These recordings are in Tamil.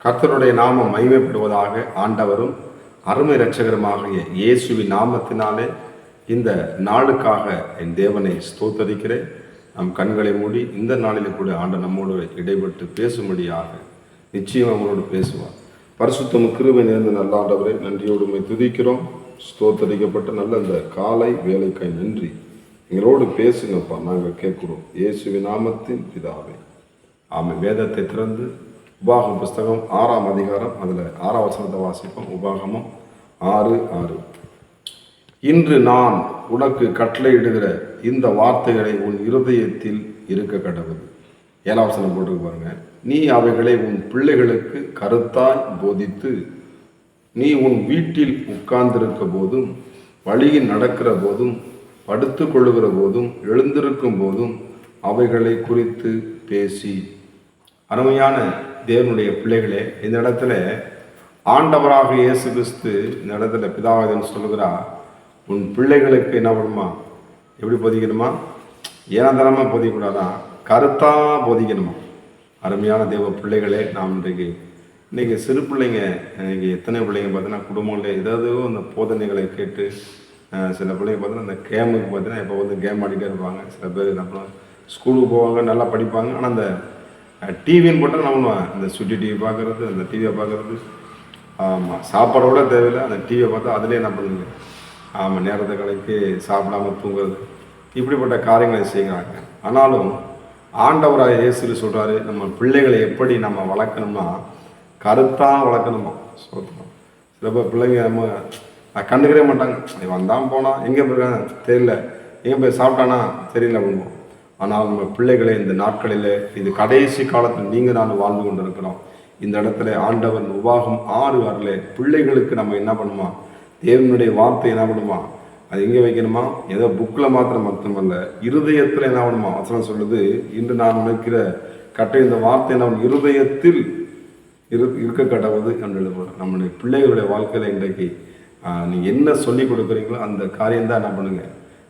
கர்த்தருடைய நாமம் மகிமைப்படுவதாக. ஆண்டவரும் அருமை இரட்சகருமாகிய இயேசுவின் நாமத்தினாலே இந்த நாளுக்காக என் தேவனை ஸ்தோத்தரிக்கிறேன். நம் கண்களை மூடி இந்த நாளில் கூட ஆண்ட நம்மோடு இடைப்பட்டு பேசும்படியாக நிச்சயம் அவங்களோடு பேசுவார். பரிசுத்தம் கிருபை நேர்ந்த நல்ல ஆண்டவரை நன்றியோடு துதிக்கிறோம். ஸ்தோத்தரிக்கப்பட்ட நல்ல இந்த காலை வேலைக்காய் நன்றி. எங்களோடு பேசுங்கப்பா, நாங்கள் கேட்குறோம். இயேசுவின் நாமத்தின் பிதாவே ஆமென். வேதத்தை திறந்து உபாகம புஸ்தகம் 6ஆம் அதிகாரம், அதில் 6ஆம் வசனத்தை வாசிப்போம். உபாகமம் 6:6. இன்று நான் உனக்கு கட்டளையிடுகிற இந்த வார்த்தைகளை உன் இருதயத்தில் இருக்க கடவுது. 7ஆம் வசனம் போட்டுருக்கு பாருங்க. நீ அவைகளை உன் பிள்ளைகளுக்கு கருத்தாய் போதித்து, நீ உன் வீட்டில் உட்கார்ந்திருக்க போதும், வழியில் நடக்கிற போதும், படுத்து கொள்ளுகிற போதும், எழுந்திருக்கும் போதும் அவைகளை குறித்து பேசி. அருமையான தேவனுடைய பிள்ளைகளே, இந்த இடத்துல ஆண்டவராக இயேசு கிறிஸ்து இந்த இடத்துல பிதாவாதன் சொல்லுகிறார், உன் பிள்ளைகளுக்கு என்ன பண்ணுமா, எப்படி போதிக்கணுமா? ஏனந்தனமாக போதிக்கக்கூடாதான், கருத்தாக போதிக்கணுமா? அருமையான தேவ பிள்ளைகளே, நாம் இன்றைக்கி சிறு பிள்ளைங்க, இன்றைக்கி எத்தனை பிள்ளைங்க பார்த்தீங்கன்னா குடும்பங்களில் ஏதாவது அந்த போதனைகளை கேட்டு, சில பிள்ளைங்க பார்த்தீங்கன்னா இந்த கேமுக்கு பார்த்தீங்கன்னா இப்போ கேம் ஆடிட்டே இருப்பாங்க. சில பேர் என்ன பண்ணுவாங்க, ஸ்கூலுக்கு போவாங்க, நல்லா படிப்பாங்க. ஆனால் அந்த டிவின்னு போட்டால் நம்ம இந்த சுட்டி டிவி பார்க்குறது, அந்த டிவியை பார்க்குறது, ஆமாம் சாப்பாடோட தேவையில்லை, அந்த டிவியை பார்த்தா அதிலே என்ன பண்ணுங்க, ஆமாம் நேரத்தை கலைக்கு சாப்பிடாம தூங்குறது, இப்படிப்பட்ட காரியங்களை செய்கிறாங்க. ஆனாலும் ஆண்டவராக இயேசு சொல்கிறாரு, நம்ம பிள்ளைகளை எப்படி நம்ம வளர்க்கணும்னா கருத்தாக வளர்க்கணுமா. சொல்கிறோம் சில பேர் பிள்ளைங்க நம்ம கண்டுக்கவே மாட்டாங்க. வந்தான் போனால் எங்கே போயிருக்காங்க தெரியல, எங்கே போய் சாப்பிட்டானா தெரியல அப்படிம்போம். ஆனால் நம்ம பிள்ளைகளை இந்த நாட்களில், இது கடைசி காலத்தில் நீங்கள் நான் வாழ்ந்து கொண்டு இருக்கிறோம். இந்த இடத்துல ஆண்டவன் உபாகம் 6:6 பிள்ளைகளுக்கு நம்ம என்ன பண்ணுமா, தேவனுடைய வார்த்தை என்ன பண்ணுமா, அது எங்கே வைக்கணுமா? ஏதோ புக்கில் மட்டுமல்ல, இருதயத்தில் என்ன பண்ணுமா. வசனம் சொல்லுது, இன்று நான் நினைக்கிற கட்டை இந்த வார்த்தை நம்ம இருதயத்தில் இருக்க கடவுது என்று எழுதுவோம். நம்மளுடைய பிள்ளைகளுடைய வாழ்க்கையில் இன்றைக்கு நீங்கள் என்ன சொல்லி கொடுக்குறீங்களோ அந்த காரியம்தான் என்ன பண்ணுங்க,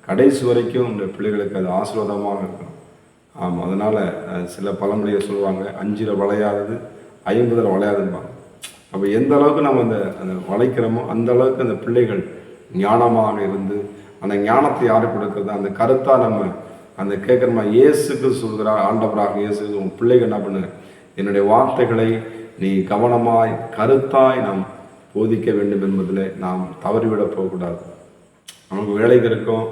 கடைசி வரைக்கும் இந்த பிள்ளைகளுக்கு அது ஆசீர்வாதமாக இருக்கும். ஆமாம், அதனால் சில பழமொழியை சொல்லுவாங்க, 5 வளையாதது 50 வளையாதும்பாங்க. அப்போ எந்த அளவுக்கு நம்ம அந்த வளைக்கிறோமோ அந்த அளவுக்கு அந்த பிள்ளைகள் ஞானமாக இருந்து, அந்த ஞானத்தை யார் கொடுக்குறது, அந்த கருத்தாக நம்ம அந்த கேட்குறமா. இயேசுக்கு சொல்கிறார் ஆண்டவராக இயேசு, உன் பிள்ளைகள் என்ன பண்ணுங்க, என்னுடைய வார்த்தைகளை நீ கவனமாய் கருத்தாய் நாம் போதிக்க வேண்டும் என்பதில் நாம் தவறிவிட போகக்கூடாது. நமக்கு வேலைகள் இருக்கும்,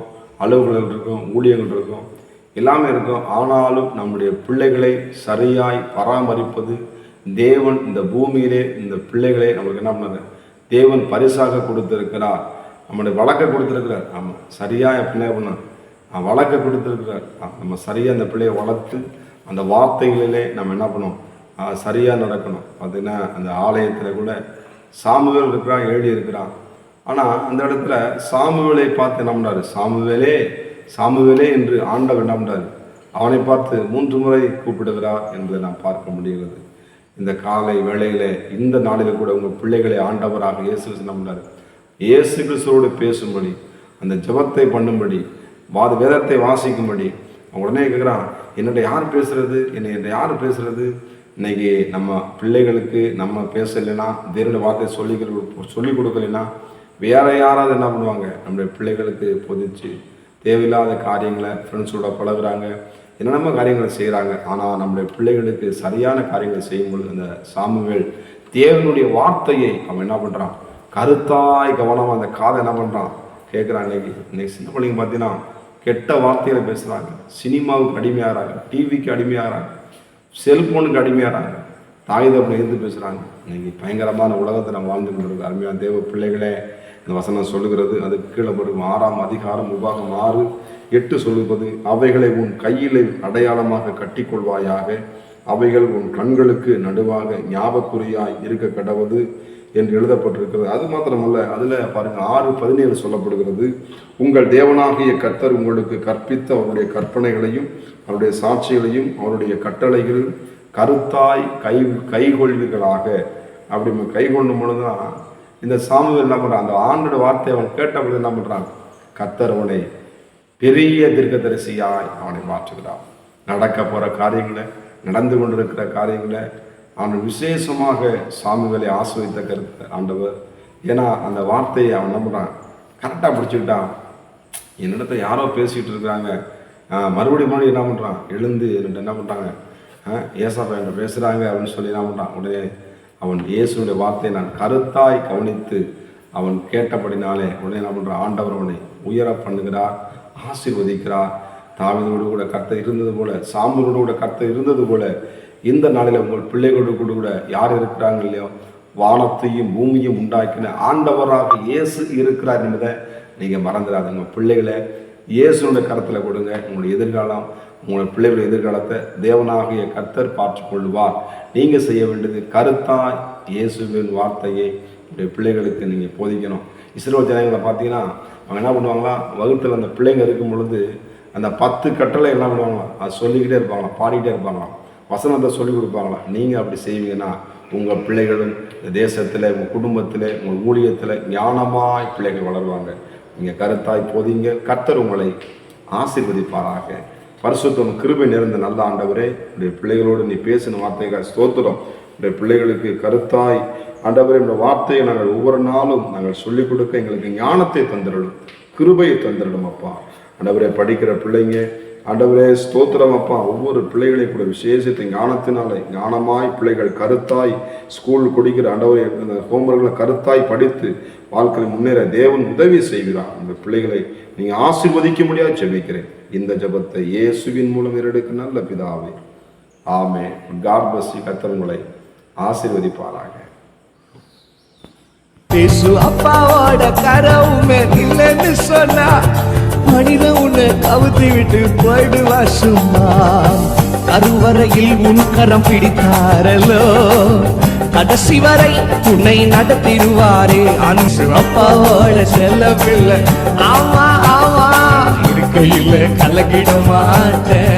அலுவலர்கள் இருக்கும், ஊழியர்கள் இருக்கும், எல்லாமே இருக்கும். ஆனாலும் நம்முடைய பிள்ளைகளை சரியாய் பராமரிப்பது தேவன் இந்த பூமியிலே இந்த பிள்ளைகளை நம்மளுக்கு என்ன பண்ணாரு, தேவன் பரிசாக கொடுத்திருக்கிறார், நம்முடைய வழக்க கொடுத்துருக்கிறார். ஆமாம், சரியாக என் பிள்ளை பண்ண வழக்க கொடுத்துருக்கிறார். நம்ம சரியாக அந்த பிள்ளையை வளர்த்து அந்த வார்த்தைகளிலே நம்ம என்ன பண்ணோம், சரியாக நடக்கணும். பார்த்தீங்கன்னா அந்த ஆலயத்தில் கூட சாமுவேல் இருக்கிறான், ஏழி இருக்கிறான். ஆனால் அந்த இடத்துல சாமுவேலை பார்த்து என்ன பண்ணாரு, சாமுவேலே என்று ஆண்டவர் என்ன பண்ணாரு, அவனை பார்த்து 3 முறை கூப்பிடுகிறார் என்பதை நாம் பார்க்க முடிகிறது. இந்த காலை வேளையில் இந்த நாளில் கூட உங்கள் பிள்ளைகளை ஆண்டவராக இயேசு என்ன பண்ணாரு, இயேசு கிறிஸ்துவோடு பேசும்படி, அந்த ஜெபத்தை பண்ணும்படி, வேதத்தை வாசிக்கும்படி. உடனே கேட்குறான், என்னோட யார் பேசுறது? இன்னைக்கு நம்ம பிள்ளைகளுக்கு நம்ம பேசலைன்னா, தேவனுடைய வார்த்தை சொல்லி கொடுக்கலைன்னா வேற யாராவது என்ன பண்ணுவாங்க, நம்முடைய பிள்ளைகளுக்கு பொதிச்சு தேவையில்லாத காரியங்களை ஃப்ரெண்ட்ஸோட பழகுறாங்க, என்னென்ன காரியங்களை செய்கிறாங்க. ஆனால் நம்முடைய பிள்ளைகளுக்கு சரியான காரியங்களை செய்யும்பொழுது அந்த சாமுவேல் தேவனுடைய வார்த்தையை அவன் என்ன பண்ணுறான், கருத்தாய் கவனமாக அந்த காதை என்ன பண்ணுறான் கேட்குறான். இன்னைக்கு சின்ன பிள்ளைங்க பார்த்தீங்கன்னா கெட்ட வார்த்தைகளை பேசுகிறாங்க, சினிமாவுக்கு அடிமையாகிறாங்க, டிவிக்கு அடிமையாகிறாங்க, செல்ஃபோனுக்கு அடிமையாகிறாங்க, தாய் தகப்பனை எதிர்த்து பேசுகிறாங்க. இன்னைக்கு பயங்கரமான உலகத்தை நம்ம வாழ்ந்து கொண்டிருக்கோம். அருமையான தேவ பிள்ளைகளே, இந்த வசனம் சொல்லுகிறது, அதுக்கு கீழே போடும் 6ஆம் அதிகாரம் உபாகம் 6:8 சொல்லுவது, அவைகளை உன் கையிலே அடையாளமாக கட்டிக்கொள்வாயாக, அவைகள் உன் கண்களுக்கு நடுவாக ஞாபகக்குறியாய் இருக்க கடவுது என்று எழுதப்பட்டிருக்கிறது. அது மாத்திரமல்ல, அதில் பாருங்கள் 6:17 சொல்லப்படுகிறது, உங்கள் தேவனாகிய கர்த்தர் உங்களுக்கு கற்பித்த அவருடைய கற்பனைகளையும் அவருடைய சாட்சிகளையும் அவருடைய கட்டளைகளையும் கருத்தாய் கைகொள்வீர்களாக. அப்படி நம்ம கை கொள்ளும் பொழுதுதான் இந்த சாமுவேல் என்ன பண்ணுறான், அந்த ஆண்டோட வார்த்தை அவன் கேட்டபொழுது என்ன பண்ணுறான், கர்த்தர் அவனை பெரிய தீர்க்கதரிசியாய் அவனை மாற்றுகிறான். நடக்க போகிற காரியங்களை, நடந்து கொண்டிருக்கிற காரியங்களை அவன் விசேஷமாக சாமுவேலை ஆசிர்வதித்த கருத்து ஆண்டவர். ஏன்னா அந்த வார்த்தையை அவன் என்ன பண்ணுறான், கரெக்டாக பிடிச்சிக்கிட்டான். என்னிடத்த யாரோ பேசிகிட்டு இருக்கிறாங்க, மறுபடியும் என்ன பண்ணுறான், எழுந்து என்னிட்ட என்ன பண்ணுறாங்க, ஏசாப்பா என்ற பேசுகிறாங்க அப்படின்னு சொல்லி என்ன பண்ணுறான். உடனே அவன் இயேசுடைய வார்த்தையை நான் கருத்தாய் கவனித்து அவன் கேட்டபடினாலே உடனே என்ன பண்ணுறான், ஆண்டவர் அவனை உயர பண்ணுகிறார், ஆசீர்வதிக்கிறார். தாவீதோடு கூட கர்த்தர் இருந்தது போல, சாமுவேலோடு கூட கர்த்தர் இருந்தது போல இந்த நாளில் உங்கள் பிள்ளைகளோடு கூட யார் இருக்கிறாங்க இல்லையோ, வானத்தையும் பூமியும் உண்டாக்கின ஆண்டவராக இயேசு இருக்கிறார் என்பதை நீங்கள் மறந்துடாது. உங்கள் பிள்ளைகளை இயேசுடைய கருத்தில் கொடுங்க. உங்களுடைய எதிர்காலம், உங்களுடைய பிள்ளைகளுடைய எதிர்காலத்தை தேவனாகிய கர்த்தர் பார்த்து கொள்வார். நீங்கள் செய்ய வேண்டியது கருத்தாய் இயேசுவின் வார்த்தையை உங்களுடைய பிள்ளைகளுக்கு நீங்கள் போதிக்கணும். இஸ்ரவேல் ஜனங்களை பார்த்தீங்கன்னா அவங்க என்ன பண்ணுவாங்களா, வகுப்பில் அந்த பிள்ளைங்க இருக்கும் பொழுது அந்த 10 கட்டளை என்ன பண்ணுவாங்களாம், அது சொல்லிக்கிட்டே இருப்பாங்களாம், பாடிக்கிட்டே இருப்பாங்களாம், வசனத்தை சொல்லிக் கொடுப்பாங்களாம். நீங்கள் அப்படி செய்வீங்கன்னா உங்கள் பிள்ளைகளும் இந்த தேசத்தில், உங்கள் குடும்பத்தில், உங்கள் ஊழியத்தில் ஞானமாய் பிள்ளைகள் வளருவாங்க. நீங்கள் கருத்தாய் போதிங்க. கர்த்தர் உங்களை ஆசீர்வதிப்பாராக. பரிசுத்தம் கிருபை நிறைந்த நல்ல ஆண்டவரே, உடைய பிள்ளைகளோடு நீ பேசின வார்த்தைகள் ஸ்தோத்திரம். உடைய பிள்ளைகளுக்கு கருத்தாய் ஆண்டவரே இந்த வார்த்தையை நாங்கள் ஒவ்வொரு நாளும் நாங்கள் சொல்லிக் கொடுக்க எங்களுக்கு ஞானத்தை தந்திரடும், கிருபையை தந்திரடும் அப்பா. ஆண்டவரே படிக்கிற பிள்ளைங்க ஆண்டவரே ஸ்தோத்திரம் அப்பா. ஒவ்வொரு பிள்ளைகளையும் கூட விசேஷத்தை ஞானத்தினாலே ஞானமாய் பிள்ளைகள் கருத்தாய் ஸ்கூல் கொடுக்கிற ஆண்டவரே அந்த ஹோம்ஒர்க்களை கருத்தாய் படித்து வாழ்க்கையில் முன்னேற தேவன் உதவி செய்கிறார். இந்த பிள்ளைகளை நீங்கள் ஆசீர்வதிக்க முடியாது ஜெபிக்கிறேன். இந்த ஜெபத்தை இயேசுவின் மூலம் ஏறெடுக்க நல்ல பிதாவே, ஆமென். God bless you. கர்த்தர் உங்களை ஆசீர்வதிப்பாராக. இயேசு அப்பாவோட கரவுமே இல்லைன்னு சொன்னா மனிதன் உன்னை கவுத்தி விட்டு போயிடுவா சும்மா. கருவறையில் உன் கரம் பிடித்தாரலோ, கடைசி வரை உன்னை நடத்திடுவாரே அன்பு அப்பாவோட செல்ல பிள்ளை. ஆமா ஆமா இருக்கையில் கலக்கிட மாட்டேன்.